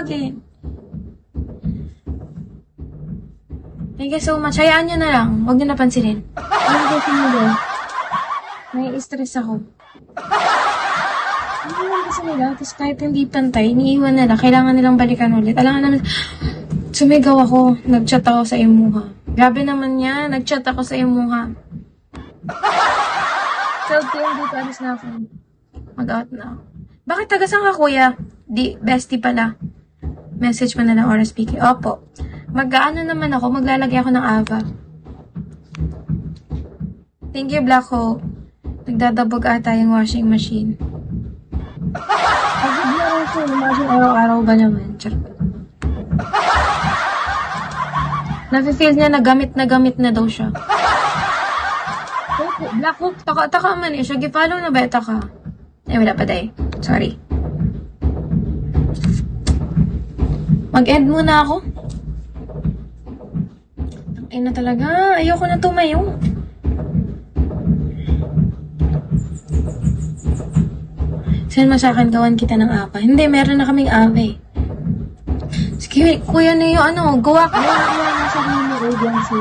again. Thank you so much. Hayaan nyo na lang. Huwag nyo napansinin. Ano ko sinilo? Nai-stress ako. Hindi naman kasi nila. Tapos kahit hindi pantay, iniiwan nila. Kailangan nilang balikan ulit. Alam nga naman, sumigaw ako. Nag-chat ako sa imuha. Grabe naman yan. Nag-chat ako sa imuha. 12 p.m. dito. Alis na ako. Mag-out na ako. Bakit tagasang ka, kuya? Di, bestie pala. Message mo na lang oras speaking. Opo. Mag-ano naman ako, maglalagay ako ng Ava. Thank you, Black Hope. Nagdadabog ata yung washing machine. Pag-iblaro ko, imagine araw-araw ba naman? Charot. Nafe-feel niya na gamit na daw siya. Opo, Black Hope, taka man eh. Siya, follow na ba? Taka. Eh, wala pa day. Sorry. Mag-end muna ako. Ay na talaga. Ayoko na tumayo. Send mo sa akin, gawan kita ng apa. Hindi, meron na kaming ave. Sige, kuya na yung gawa ka. Gawa na sa akin yung agency.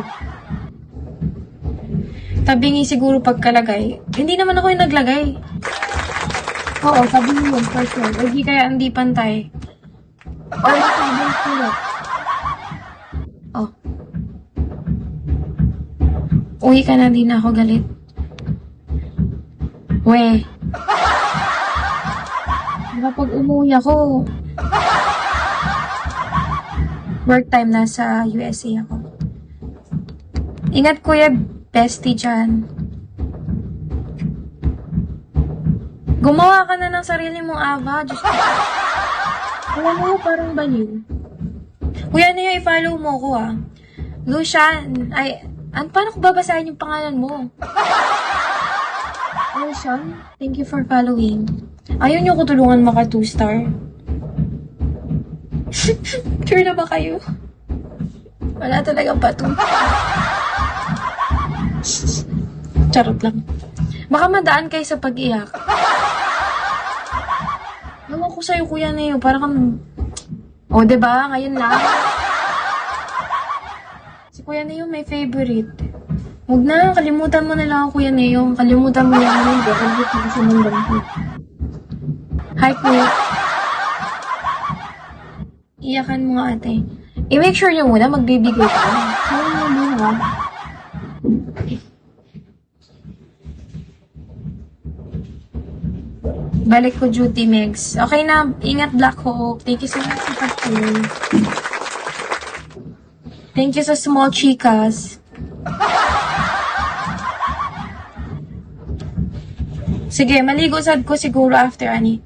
Tabingi siguro pagkalagay. Hindi naman ako yung naglagay. Oo, sabi mo yun, for sure. Hindi kaya hindi pantay. Or nakabang sulat. Oh. Uwi ka na, di na ako galit. We. Kapag umuwi ako, work time na sa USA ako. Ingat kuya, bestie dyan. Gumawa ka na ng sarili mong Ava. Diyos ko. Alam mo, parang baliw. Kuya na yung i-follow mo ko Lucian. Paano ko babasahin yung pangalan mo? Lucian, thank you for following. Ayaw niyo ko tulungan maka 2-star. Sure na ba kayo? Wala talagang pato. Charot lang. Baka madaan kayo sa pag-iyak. Ewan ko sa'yo, kuya na yun. Parang kang... O, diba? Ngayon lang. Si Kuya Neo may favorite. Huwag na, kalimutan mo na lang ako, Kuya Neo. Kalimutan mo lang yung favorite na sinundan ko. Hi, Kuya. Iyakan mo nga, ate. I-make sure nyo muna, magbibigay ka. Ayaw mo muna. Balik ko duty, Megs. Okay na, ingat, Black Hawk. Thank you so much sa pag-play. Thank you sa small chicas. Sige, maligo sad ko siguro after, ani.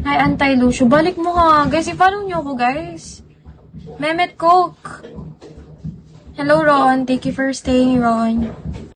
Hi, Anti-Lucio. Balik mo ka. Guys, i-follow nyo ako, guys. Mehmet Coke. Hello, Ron. Thank you for staying, Ron.